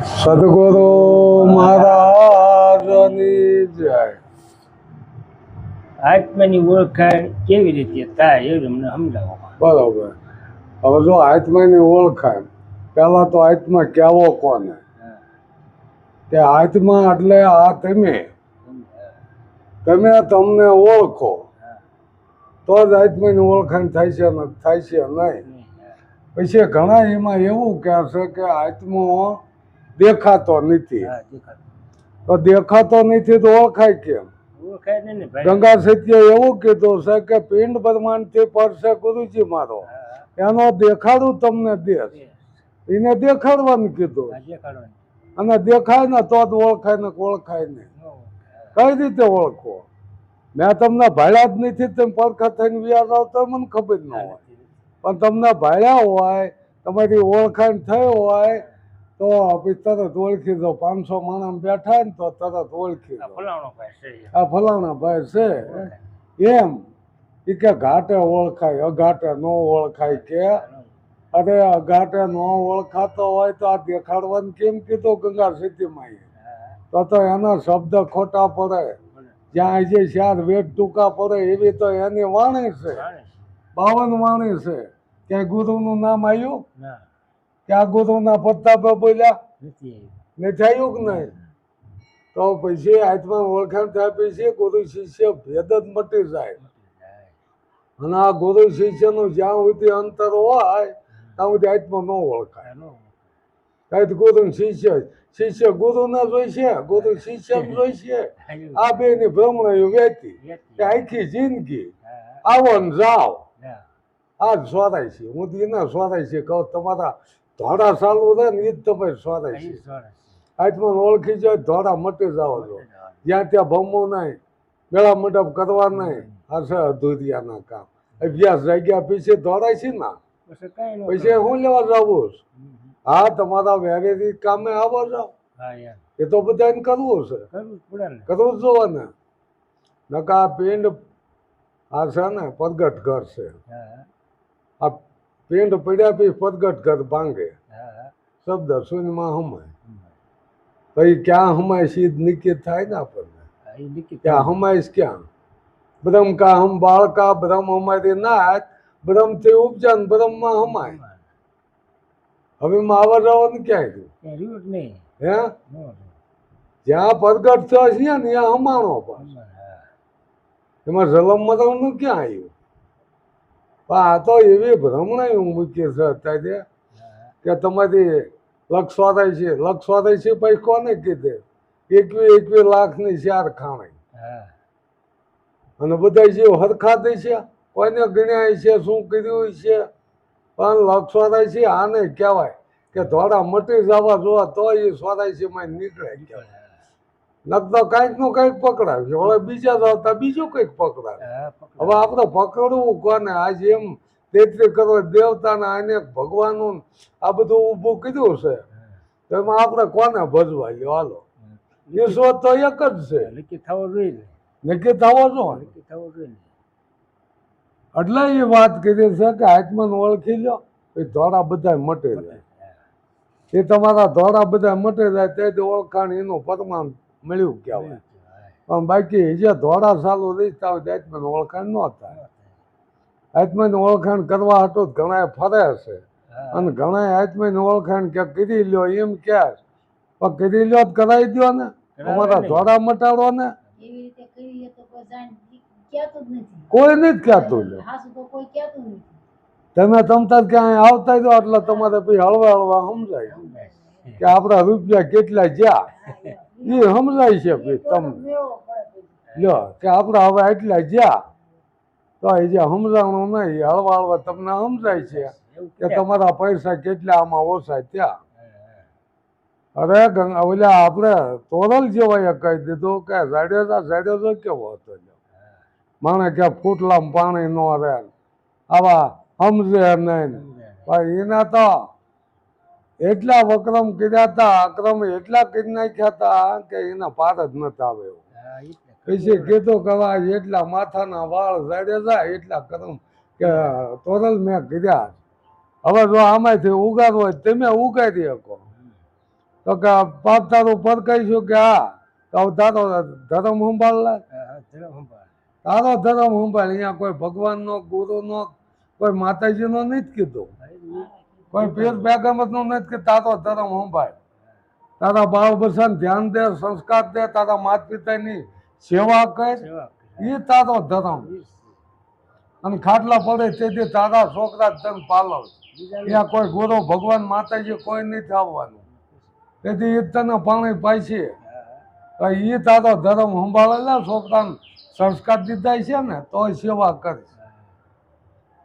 સદગુરુ મહારાજની જય. આત્માની ઓળખાણ કેવી રીતે થાય એ અમને સમજાવો. બરોબર. હવે જો આત્માની ઓળખાણ, પહેલા તો આત્મા કહેવો કોને? કે આત્મા એટલે આ તમે તમને ઓળખો તો જ આત્માની ઓળખાણ થાય છે ને થાય છે નહીં. પછી ઘણા એમાં એવું કહે છે કે આત્મો દેખાતો નથી. તો દેખાતો નથી તો ઓળખાય કેમ? ગંગા સત્ય એવું કીધું છે કે પિંડ બ્રહ્માંડથી પરસે ગુરુજી મારો, એનો દેખાડું તમને દેશ. એને દેખાડવાનું કીધું, અને દેખાય ને તો જ ઓળખાય ને ઓળખાય નહીં. કઈ રીતે ઓળખો? મેં તમને ભાડ્યા જ નથી, તમે પડખા થઈને વ્યાજ આવતો મને ખબર ન હોય, પણ તમને ભાડ્યા હોય, તમારી ઓળખાણ થઈ હોય તો પછી તરત ઓળખી દો. 500 માણસ બેઠા ને તો તરત ઓળખી દો, આ ફલાણા ભાઈ છે એમ. એ કે ઘાટે ઓળખાય, અઘાટે ન ઓળખાય. કે અરે અઘાટે ન ઓળખાતો હોય તો આ દેખાડવાનું કેમ કીધું ગંગા સિદ્ધિમાં? તો એના શબ્દ ખોટા પડે. જ્યાં જે 4 વેદ ટૂંકા પડે એવી તો એની વાણી છે. 52 વાણી છે. ક્યાંય ગુરુનું નામ આવ્યું? ક્યાં ગુરુના પત્તા પર બોલ્યા? નથી આવ્યું કે નહીં? તો પછી આત્મા ઓળખાણ થાય પછી ગુરુ શિષ્ય ભેદ જ મટી જાય. અને આ ગુરુ શિષ્યનું જ્યાં સુધી અંતર હોય ત્યાં સુધી આત્મા ન ઓળખાય. કઈ ગુરુ શિષ્ય, શિષ્ય ગુરુ ના જોઈશે, ગુરુ શિષ્ય જોઈશે. આ બે ની ભ્રમણ વેતી આખી જિંદગી આવો ને જાઓ. આ જ સ્વરાય છે. હું તો એના સ્વરાય છે કહું, તમારા ધોડા ચાલુ રહે ને એ જ તમે સ્વરાય છે. આત્માને ઓળખી જાય ધોડા મટી જાવ છો. જ્યાં ત્યાં ભમવું નહીં, મેળા મંડપ કરવા નહીં. આ છે અધૂરિયાના કામ. અભ્યાસ જાગ્યા પછી દોડાય છે ને પછી હું લેવા જવું? હા, તમારા વેરેથી કામે આવો જાઓ. એ તો બધાને કરવું છે, કરવું જ જોવે ને. નકા આ પિંડ આ છે ને પ્રગટ ઘર છે. આ પિંડ પડ્યા પછી પ્રગટ ઘર ભાંગે. શબ્દ શૂન્યમાં હમાય. પછી ક્યાં હમાય સીધ નિશ્ચિત થાય ને આપણને. ક્યાં હમાઈશ ક્યાં? બ્રહ્મ કા હમ બાળકા, બ્રહ્મ અમારી નાથ, બ્રહ્મ થી ઉપજા ને બ્રહ્મમાં હમાય. હવે માં આવવા જવાનું ક્યાંય રહ્યું? હે, જ્યાં પ્રગટ થયો છે ને ત્યાં હમાણો. પણ એમાં જલમ મરવાનું ક્યાં આવ્યું? પણ આ તો એવી ભ્રમણા હું મૂકી છે અત્યારે કે તમારી લક્ષવાદાય છે. લક્ષવાદાય છે પછી કોને કીધે? 21 લાખની 4 ખાણી. અને બધા જે હરખા દે છે, કોઈને ગણ્યા છે, શું કર્યું છે. પણ લક્ષવાદાય છે આને કહેવાય કે ધોળા મટી જવા જોવા તો એ સ્વરાય છે માં નીકળે કહેવાય. નકતો કાંઈક નું કંઈક પકડાવે છે, હવે બીજા જતા બીજું કંઈક પકડાવે. હવે આપણે પકડવું કોને? આજ એમ 33 કરોડ દેવતાના અનેક ભગવાનનું આ બધું ઊભું કર્યું છે, તો એમાં આપણે કોને ભજવા લ્યો? હાલો, ઈશ્વર તો એક જ છે. નક્કી થવો જોઈએ. એટલે એ વાત કરી છે કે આત્માને ઓળખી લો એ ધોળા બધા મટી જાય. એ તમારા ધોળા બધા મટી જાય તેથી ઓળખાણ એનું પરમાન મળ્યું કહેવાય. પણ બાકી જે ધોળા ચાલુ રીતતા હોય આત્માની ઓળખાણ ન થાય. આત્માની ઓળખાણ કરવા હતું ઘણા ફરે છે, અને ઘણા આત્માની ઓળખાણ કે કરી લ્યો એમ કે, પણ કરી લ્યો તો કરાવી દો ને. તમારા ધોળા મટાડો ને. કોઈ નથી કહેતું. તમે તમતા ક્યાંય આવતા જો એટલે તમારે પછી હળવા હળવા સમજાય કે આપણા રૂપિયા કેટલા જ્યાં એ સમજાય છે. ભાઈ તમને લ્યો કે આપણા હવે એટલા જ્યાં તો એ જે સમજાણું નહીં હળવા હળવા તમને સમજાય છે કે તમારા પૈસા કેટલા આમાં ઓછા ત્યાં. અરે ઓલા આપણે તોરલ જેવાએ કહી દીધું કે જાડેજો કેવો હતો. માણે કે ફૂટલામાં પાણી ન રહે, આવા સમજે નહીં. પણ એના તો એટલા વક્રમ કર્યા હતા, અક્રમ એટલા કરી નાખ્યા હતા કે એના પાર જ નથી આવે. પછી કીધું કે એટલા માથાના વાળ જાડેજા એટલા કરમ કે તોરલ મેં કર્યા. હવે જો આમાંથી ઉગાડવો હોય તમે ઉગાડી શકો. તો કે પાપ તારું પરકાઈશું કે હા તો તારો ધર્મ સંભાળ લે. ધર્મ સંભાળ. તારો ધર્મ સંભાળ. અહીંયા કોઈ ભગવાનનો ગુરુનો કોઈ માતાજીનો નથી કીધું, કોઈ પીર પેગમ્બરનો નથી કે તારો ધર્મ સંભાળ. તારા બાળ બચ્ચાને ધ્યાન દે, સંસ્કાર દે, તારા માતા પિતાની સેવા કર, એ તારો ધર્મ. અને ખાટલા પડે તેથી તારા છોકરા તને પાલવ. ત્યાં કોઈ ગુરુ ભગવાન માતાજી કોઈ નથી આવવાનું, તેથી એ તને પાણી પાશે. એ તારો ધર્મ સંભાળેલા છોકરાને સંસ્કાર દીધા છે ને તો સેવા કરીશ.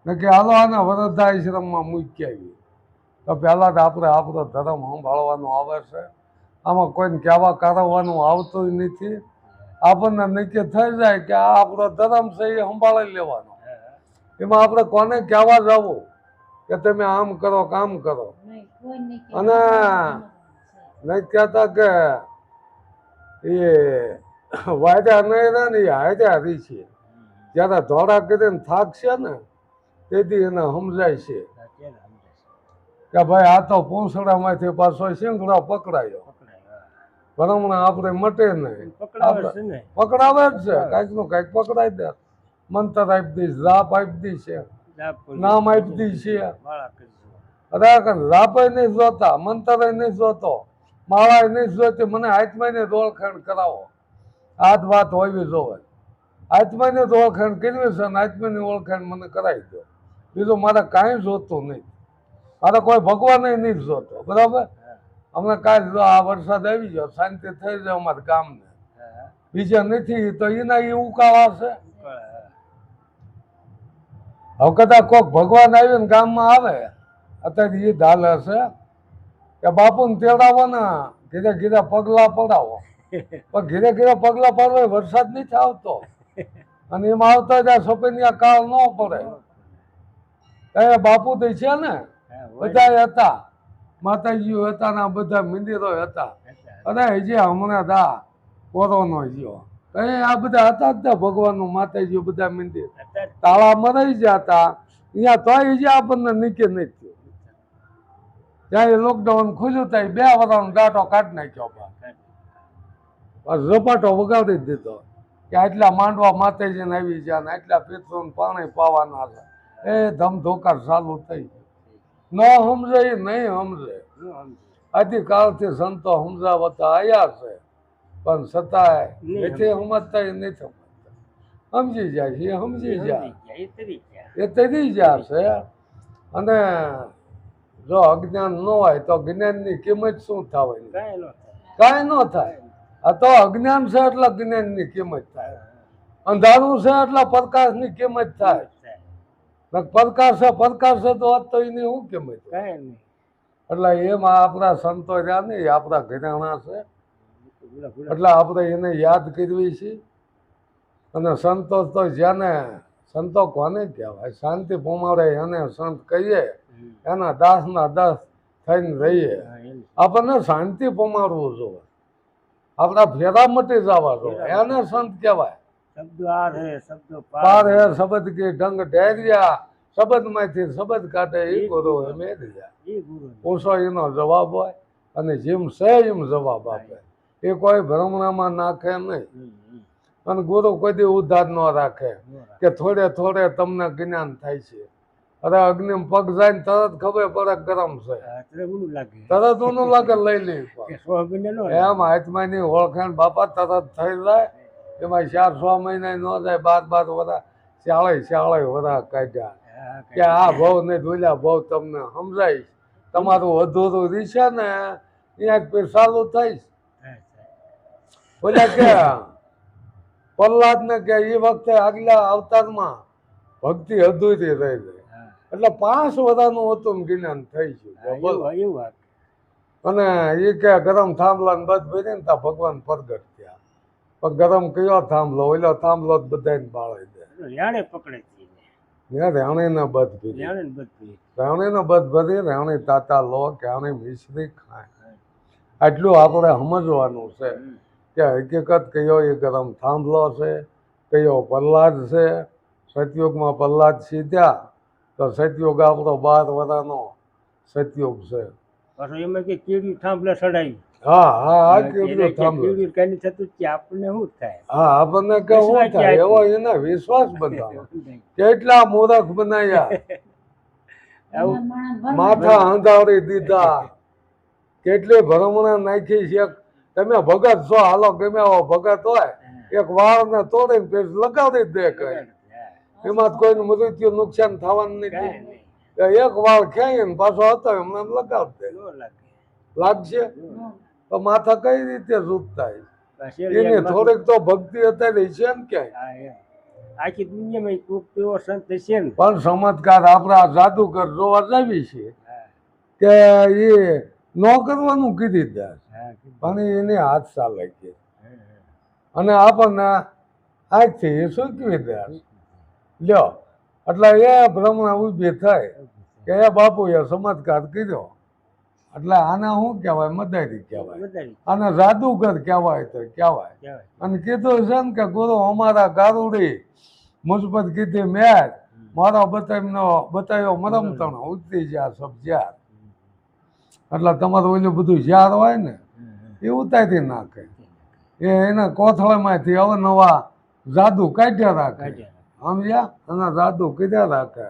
ને કે હાલો આના વૃદ્ધાશ્રમમાં મૂકી આવી. તો પહેલાં તો આપણે આપણો ધર્મ સંભાળવાનો આવે છે. આમાં કોઈને કહેવા કારવવાનું આવતું નથી. આપણને નક્કી થઈ જાય કે આ આપણો ધર્મ છે એ સંભાળી લેવાનો. એમાં આપણે કોને કહેવા જવું કે તમે આમ કરો કામ કરો. અને નહીં કહેતા કે એ વાયદા નહીં રહે ને એ હાર્યા રહી છે. જ્યારે ધોળા કરીને થાકશે ને તેથી એને સમજાય છે કે ભાઈ આ તો પૂંછડામાંથી પાછો શીંગડો પકડાયો. ભરમણા આપણે મટે નહીં, પકડાવે જ છે. કાંઈક નું કાંઈક પકડાઈ દે. મંતર આપી દઈશ, જાપ આપી દઈશ, નામ આપી દઈશ. અરે જાપે નહીં જોતા, મંતર નહીં જોતો, માળા નહીં જોતી. મને આત્માની ઓળખાણ કરાવો. હાથ વાત હોવી જોવે. આત્માની ઓળખાણ કરવી છે ને આત્માની ઓળખાણ મને કરાવી દો. બીજું મારે કાંઈ જોતું નહીં. મારે કોઈ ભગવાન નહીં જોતો. બરાબર. અમને કાલ આ વરસાદ આવી ગયો, શાંતિ થઈ જાય અમારા ગામને. બીજા નથી તો એના એ ઉકાળા છે. હવે કદાચ કોઈક ભગવાન આવીને ગામમાં આવે અત્યારે એ ધાલ હશે કે બાપુને તેડાવવાના ઘીરે ઘીરે પગલા પડાવો. પણ ઘીરે ઘીરે પગલા પડવા વરસાદ નથી આવતો. અને એમાં આવતો ત્યાં સફેદિયા કાળ ન પડે. એ બાપુ તો છે ને બધા હતા, માતાજીઓ હતા ને બધા મંદિરો હતા. અરે હજી હમણાં દા કોરોનો ગયો આ બધા હતા જ ભગવાનનું માતાજીઓ બધા મંદિર તાળા મરાઈ ગયા હતા. અહીંયા તો હજી આપણને નીચે નથી થયું. ત્યાં લોકડાઉન ખુલ્યું થાય 2 વર્ષનો દાટો કાઢી નાખ્યો. ઝપાટો વગાડી દીધો કે આટલા માંડવા માતાજીને આવી ગયા ને આટલા પિતૃને પાણી પાવાના છે. એ ધમધોકાર ચાલુ થઈ ન સમજે એ નહીં સમજે. આદિકાળથી સંતો સમજાવતા આવ્યા છે પણ છતાંય નથી સમજતા, એ નથી સમજતા. સમજી જાય છે, સમજી જાય એ તરી જાય છે. અને જો અજ્ઞાન ન હોય તો જ્ઞાનની કિંમત શું થવાની? કાંઈ ન થાય. આ તો અજ્ઞાન છે એટલે જ્ઞાનની કિંમત થાય. અંધારું છે એટલે પ્રકાશની કિંમત થાય. પ્રકાશ છે તો તો એની શું કિંમત? એટલે એમાં આપણા સંતો રહ્યા ને આપણા ઘરાણા છે એટલે આપણે એને યાદ કરવી છે. અને સંતો તો જેને સંતો કોને કહેવાય? શાંતિ પમાડે એને સંત કહીએ, એના દાસના દાસ થઈને રહીએ. આપણને શાંતિ પમાડવું જોઈએ, આપણા ફેરા મટી જવા જોઈએ, એને સંત કહેવાય. પાર હે શબ્દ કી ઢંગ ઢેરિયા, શબ્દ માંથી શબ્દ કાઢે એ ગુરુ મેરિયા. પૂછો એનો જવાબ હોય અને જેમ છે એમ જવાબ આપે. એ કોઈ ભ્રમણામાં નાખે નહીં. અને ગુરુ કોઈ દી ઉધાર ન રાખે કે થોડે થોડે તમને જ્ઞાન થાય છે. અરે અગ્નિ પગ જાય ને તરત ખબર પડે ગરમ છે, તરત ઊનું લાગે લઈ લે. એમ આત્માની ઓળખાણ બાપા તરત થઈ જાય. એમાં 4-6 મહિના ન જાય, 12 વર્ષ 40 વર્ષ કાઢ્યા કે આ ભાવ ને દુલ્યા ભાવ તમને સમજાય. તમારું અધૂરું રીશે ને ત્યાં ચાલુ થઈશ. બોલ્યા કે પ્રહલાદ ને કે એ વખતે આગલા અવતારમાં ભક્તિ અધૂરી રહી ગઈ એટલે 5 વર્ષનું હતું જ્ઞાન થઈ ગયું. અને એ કે ગરમ થાંભલા ને બધ ભરી ને ત્યાં ભગવાન પ્રગટ થયા. પણ ગરમ કયો થાંભલો? ઓલો થાંભલો જ બધાને બાળી દે. રેવણીને બધ ભરી, રેવણીને બધ ભરી, રેવણી તાતા લો કે રેવણી મિશ્રી ખાય. આટલું આપણે સમજવાનું છે કે હકીકત કયો એ ગરમ થાંભલો છે, કયો પ્રહલાદ છે. સતયુગમાં પ્રહલાદ સીધ્યા તો સતયુગ આપણો 12 વર્ષનો સતયુગ છે. એમાં કે કેવી થાંભલા ચડાવી હા હા આ એટલે કેટલું કે થાંભલું પીળું કઈ થતું કે આપણને શું થાય હા આપણને કે શું વિશ્વાસ થાય જાય એવો એને વિશ્વાસ બતાવો કેટલા મૂરખ બનાવ્યા આવું માથા અંધારી દીધા કેટલી ભરમણા નાખી છે તમે ભગત છો હાલો ગમે એવો ભગત હોય એક વાળને તોડીને પછી લગાવી જ દે કઈ એમાં કોઈનું મૃત્યુ નુકસાન થવાનું નથી એક વાળ ખેંચી ને પાછો હતો એમને લગાવી દે લાગશે તો માથા કઈ રીતે રૂપ થાય એની થોડીક તો ભક્તિ અત્યારે છે ને ક્યાંય આખી દુનિયામાં કોક એવો સંત છે ને પણ ચમત્કાર આપણા જાદુગર જોવા જાવી છે કે એ ન કરવાનું કીધી દે પણ એની હાથ ચાલે છે અને આપણને આજથી સૂચવી દે લ્યો એટલે એ ભ્રમણા ઊભી થાય કે એ બાપુએ ચમત્કાર કર્યો એટલે આને શું કહેવાય મદારી કહેવાય આને જાદુગર કહેવાય તો કહેવાય અને કીધું છે ને કે ગુરુ અમારા ગારુડી મુજબત કીધી મેચ મારો બતાવ્યો મરમતણ ઉતરી જ્યાં સબ જ્યાર એટલે તમારું ઓલું બધું જ્યાર હોય ને એ ઉતારી નાખે એ એના કોથળામાંથી અવનવા જાદુ કાઢ્યા રાખે સમજ્યા અને જાદુ કર્યા રાખે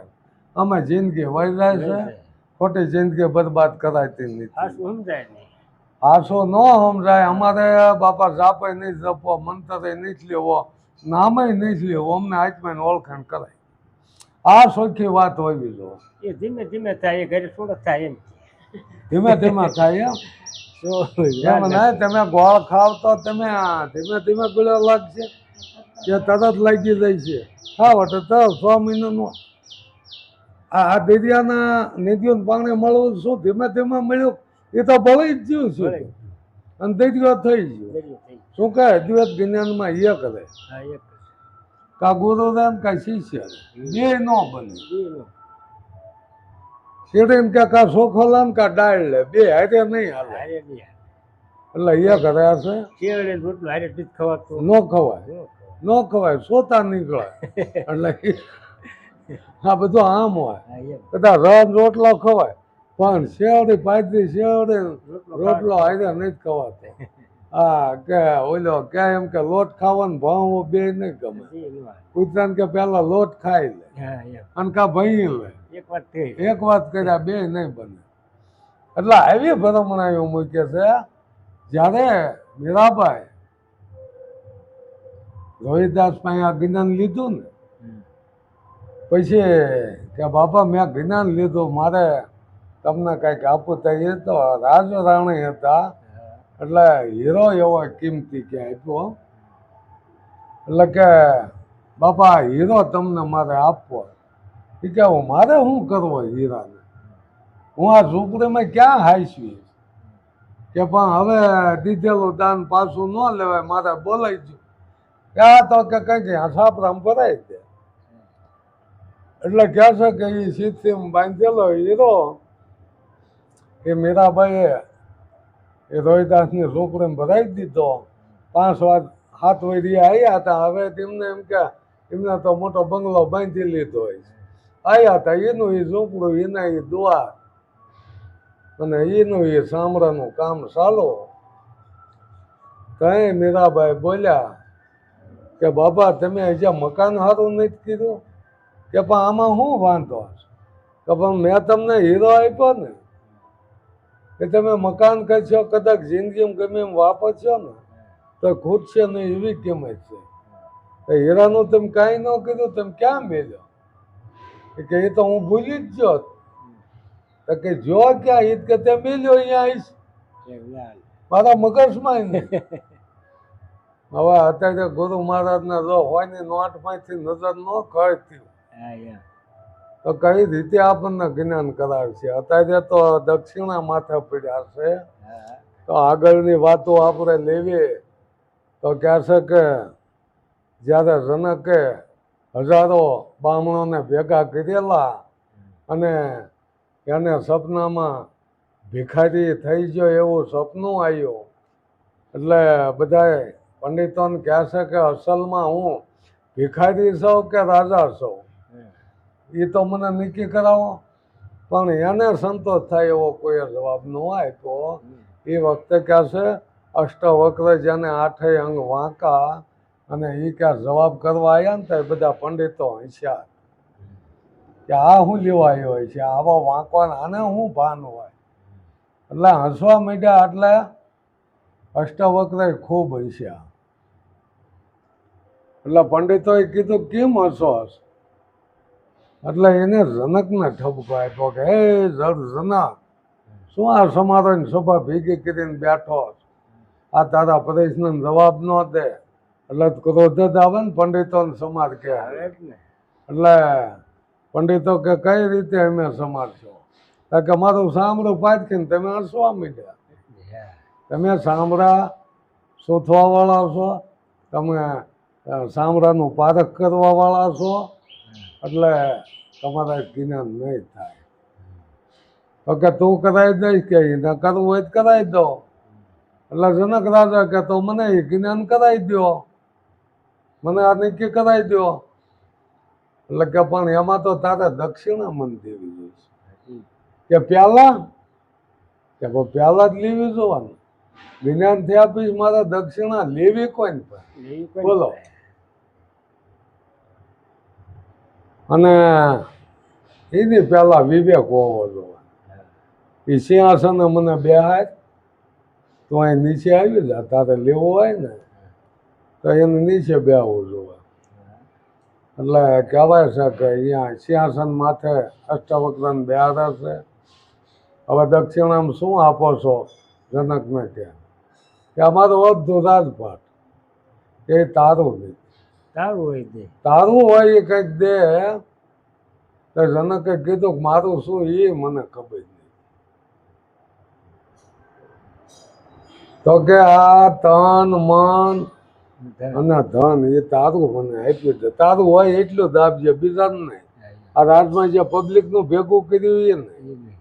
અમે જિંદગી વહી જાય છે ખોટી જિંદગી બરબાદ કરાતી નથી હાસો ન સમજાય અમારે બાપા જાપે નહીં જપવો મંતરે નહીં લેવો નામે નહીં લેવો અમને આત્માની ઓળખાણ કરાય આ સૌથી વાત હોવી જો એ ધીમે ધીમે થાય એ ઘરે થોડો થાય એમ ધીમે ધીમે થાય એમ નહીં તમે ગોળ ખાવ તો તમે ધીમે ધીમે ગળો લાગશે કે તરત લાગી જાય છે ખાવ એટલે તરત 6 મહિનાનું આ દરિયાના નદીઓનું પાણી મળવું શું ધીમે ધીમે મળ્યું એ તો ભળી જ ગયું છે અને દરિયો થઈ ગયો શું કહે દ્વૈત જ્ઞાનમાં એ કરે કા ગુરુ રે કા શિષ્ય બે ન બને શેરીને કે કા ચોખો લે ને કા દાળ લે બે હારે નહીં હાલે એટલે એ કરે છે ન ખવાય ન ખવાય સોતા નીકળે એટલે આ બધું આમ હોય કદાચ રન રોટલો ખવાય પણ શેવડી પાયથી શેવડી રોટલો હારે નહીં ખવાતો હા કે ઓલો કે એમ કે લોટ ખાવાનું ભાવ બે નહીં ગમે કૂતરાને કે પેલા લોટ ખાઈ લે અને કા ભઈ લે એક વાત કર્યા બે નહીં બને એટલે આવી ભરમણાઓ મૂકે છે જ્યારે મીરાબાઈ રોહિદાસ પાસે આ જ્ઞાન લીધું ને પછી કે બાપા મેં જ્ઞાન લીધું મારે તમને કંઈક આપવું તો એ તો રાજ રાણી હતા એટલે હીરો એવો કિંમતી કે આપ્યો એટલે કે બાપા હીરો તમને મારે આપવો એ કે મારે શું કરવો હીરાને હું આ ઝૂંપડીમાં ક્યાં હાઈશવી કે પણ હવે દીધેલું દાન પાછું ન લેવાય મારે બોલાઈ ગયું ક્યાં તો કે કંઈક છાપરામ ભરાય દે એટલે કહે છે કે એ સીધથી બાંધેલો હીરો એ મીરાબાઈએ એ રોહિદાસની ઝૂંપડીમાં ભરાઈ દીધો 5 વાર 7 વરિયા આવ્યા હતા હવે તેમને એમ કે એમને તો મોટો બંગલો બાંધી લીધો હોય આવ્યા હતા એનું એ ઝૂંપડું એના એ દુઆ અને એનું એ સાંભળાનું કામ ચાલો તઈ મીરાબાઈ બોલ્યા કે બાબા તમે હજી મકાન સારું નથી કીધું કે પણ આમાં શું વાંધો કે પણ મેં તમને હીરો આપ્યો ને કે તમે મકાન કરશો કદાચ જિંદગીમાં ગમે એમ વાપરશો ને તો ખૂટશે નહીં એવી કિંમત છે તો હીરાનું તમે કાંઈ ન કીધું તમે ક્યાં મેલ્યો કે એ તો હું ભૂલી જ ગયો તો કે જો ક્યાં ઈદ કે તે મેલ્યો અહીંયા આવીશ મારા મગજમાં નહીં હવે અત્યારે ગુરુ મહારાજના જો હોયની નોટમાંથી નજર ન ખળતી તો કઈ રીતે આપણને જ્ઞાન કરાવે છે અત્યારે તો દક્ષિણા માથે પડ્યા છે તો આગળની વાતો આપણે લેવીએ તો કહે છે કે જ્યારે જનકે હજારો બ્રાહ્મણોને ભેગા કરેલા અને એને સપનામાં ભિખારી થઈ ગયો એવું સપનું આવ્યું એટલે બધાએ પંડિતોને કહે છે કે અસલમાં હું ભિખારી છું કે રાજા છું એ તો મને નક્કી કરાવો પણ એને સંતોષ થાય એવો કોઈ જવાબ ન આપ્યો એ વખતે ક્યાં છે અષ્ટવક્ર જેને આઠેય અંગ વાંકા અને એ ક્યાં જવાબ કરવા આવ્યા ને તો એ બધા પંડિતો હોશિયાર કે આ શું લેવાયો હોય છે આવા વાંકવાના આને શું ભાન હોય એટલે હસવા માંડ્યા એટલે અષ્ટવક્ર ખૂબ હસ્યા એટલે પંડિતોએ કીધું કેમ હસો એટલે એને જનકને ઠપકો આપ્યો કે હે જનક શું આ સમારોહની સભા ભેગી કરીને બેઠો આ તારા પ્રશ્નનો જવાબ ન દે એટલે ક્રોધ જ આવે ને પંડિતોને સમાજ કે એટલે પંડિતો કે કઈ રીતે અમે સમારશો કે મારું સાંભળું પાછીને તમે હસવા માંડ્યા તમે સાંભળા શોધવા વાળા છો તમે સાંભળાનું પારખ કરવા વાળા છો એટલે તમારે જ્ઞાન નહીં થાય તો કે તું કરાવી દઈશ કે એને કરવું હોય તો કરાવી દો એટલે જનક રાજા કે તો મને એ જ્ઞાન કરાવી દો મને આ નક્કી કરાવી દો એટલે કે પણ એમાં તો તારે દક્ષિણા મન દેવી જોઈશે કે પ્યાલા કે પ્યાલા જ લેવી જોવાનું જ્ઞાન થયા પછી મારે દક્ષિણા લેવી કોઈને પણ બોલો અને એની પહેલા વિવેક હોવો જોઈએ એ સિંહાસને મને બેહાય તો અહીં નીચે આવી જા તારે લેવો હોય ને તો એને નીચે બેહવું જોઈએ એટલે કહેવાય છે કે અહીંયા સિંહાસન માથે અષ્ટવક્રને બેહાડે છે હવે દક્ષિણામાં શું આપો છો જનકને કે અમારું અડધું રાજપાટ એ તારું નહીં તારું હોય એ કંઈક દે તો જનકે કીધું કે મારું શું એ મને ખબર નહીં તો કે આ તન મન અને ધન એ તારું મને આપ્યું છે તારું હોય એટલું જ આપજે બીજાનું નહીં આ રાજમાં જે પબ્લિકનું ભેગું કર્યું એ નહીં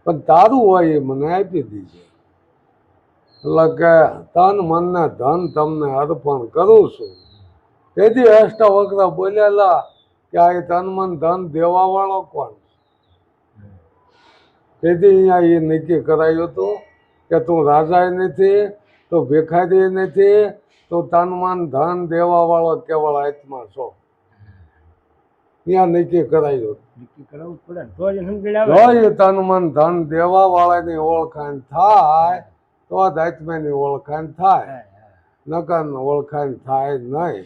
પણ તારું હોય એ મને આપી દીજે એટલે કે તન મન ને ધન તમને અર્પણ કરું છું તેથી અષ્ટવક્ર બોલેલા કે આ તન મન ધન દેવા વાળો કોણ તેથી અહીંયા એ નક્કી કરાયું હતું કે તું રાજા નથી તો ભિખારી નથી તો તન મન ધન દેવા વાળો કેવળ આત્મા છો ત્યાં નક્કી કરાયું તન મન ધન દેવા વાળાની ઓળખાણ થાય તો જ આત્માની ઓળખાણ થાય નકર ઓળખાણ થાય નહીં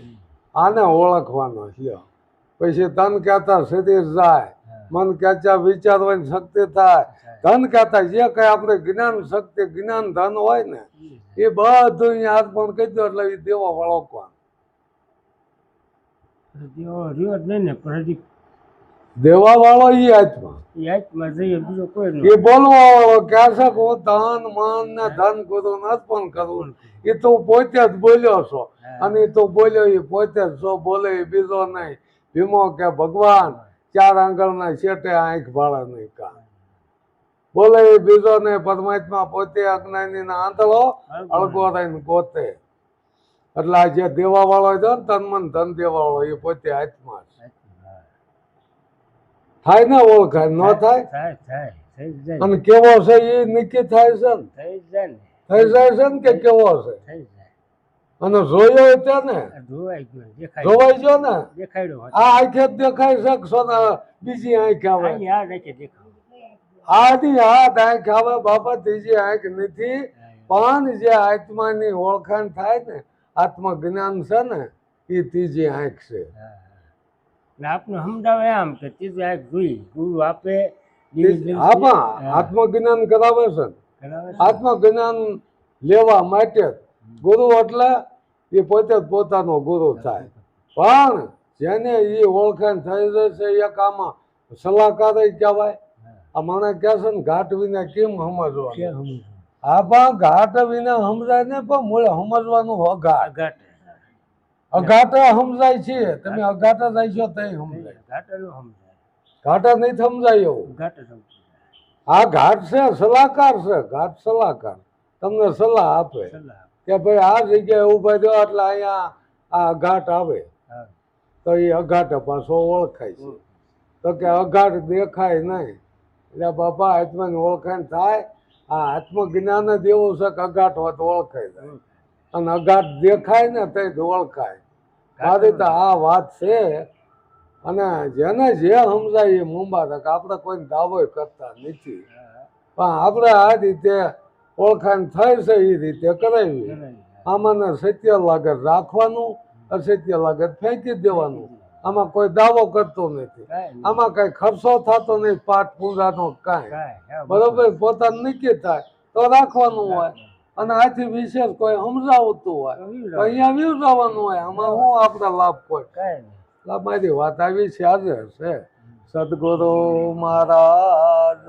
આને ઓળખવાનો છે પછી તન કહેતા શરીર જાય મન કહેતા વિચારવાની શક્તિ થાય ધન કહેતા જે કઈ આપણે જ્ઞાન શક્તિ જ્ઞાન ધન હોય ને એ બધું અહીંયા અર્પણ કરી દો એટલે એ દેવા વાળો કોણ દેવા વાળો એ આત્મા એ બોલવા વાળો ક્યાં છે હું ધન મન ને ધન કરું અર્પણ કરું એ તું પોતે જ બોલ્યો છો અને તું બોલ્યો એ પોતે જ છો બોલે એ બીજો નહીં ભીમો કે ભગવાન ચાર આંગળના શેઠે આંખ ભાળે નહીં કા બોલે એ બીજો ને પરમાત્મા પોતે અજ્ઞાની ના આંતળો અળગો રહીને પોતે એટલે આ જે દેવા વાળો છે ને તન મન ધન દેવા વાળો એ પોતે આત્મા છે થાય ને ઓળખાય ન થાય અને કેવો છે એ નક્કી થાય છે ને થઈ જાય છે ને કે કેવો છે અને જોયો ત્યાં ને જોવાઈ ગયો ને આ આંખે જ દેખાય શકશો ને બીજી આંખ આવે આની હાથ આંખ આવે બાપા ત્રીજી આંખ નથી પણ જે આત્માની ઓળખાણ થાય ને આત્મા જ્ઞાન છે ને એ ત્રીજી આંખ છે આપને સમજાવે આમ કે ત્રીજી આંખ જોઈ ગુરુ આપે આત્મજ્ઞાન કરાવે છે આત્મજ્ઞાન લેવા માટે ગુરુ એટલે એ પોતે જ પોતાનો ગુરુ થાય પણ જેને એ ઓળખાણ થઈ જશે એક આમાં સલાહકાર કહેવાય આ મને કહે છે ને ઘાટ વિના કેમ સમજવાનું હા પણ ઘાટ વિના સમજાય ને પણ મૂળે સમજવાનું અઘાટ અઘાટ સમજાય છે તમે અઘાટ જાય છો તો સમજાય ઘાટા નહીં સમજાય એવું આ ઘાટ છે સલાહકાર છે ઘાટ સલાહકાર તમને સલાહ આપે કે ભાઈ આ જગ્યાએ ઉભા રહ્યો એટલે અહીંયા આ અઘાટ આવે તો એ અઘાટ પાછો ઓળખાય છે તો કે અઘાટ દેખાય નહીં એટલે બાપા આત્માની ઓળખાણ થાય આ આત્મજ્ઞાન જ એવું છે કે અઘાટ હોત ઓળખાઈ જાય અને અઘાટ દેખાય ને તે જ ઓળખાય. મારી તો આ વાત છે. અને જેને જે સમજાય એ મુંબારક. આપણે કોઈ દાવો કરતા નથી, પણ આપણે આ રીતે ઓળખાણ થઈ છે એ રીતે કરાવી. આમાં સત્ય લાગે રાખવાનું, અસત્ય લાગે ફેંકી દેવાનું. આમાં કોઈ દાવો કરતો નથી, આમાં કઈ ખર્ચો થતો નહીં પાઠ પૂજાનો કાંઈ. બરોબર, પોતાનું નક્કી થાય તો રાખવાનું હોય, અને આથી વિશેષ કોઈ સમજાવતું હોય તો અહીંયા વિવરાવાનું હોય. આમાં શું આપણે લાભ કોઈ મારી વાત આવી છે આજે છે. સદગુરુ મહારાજ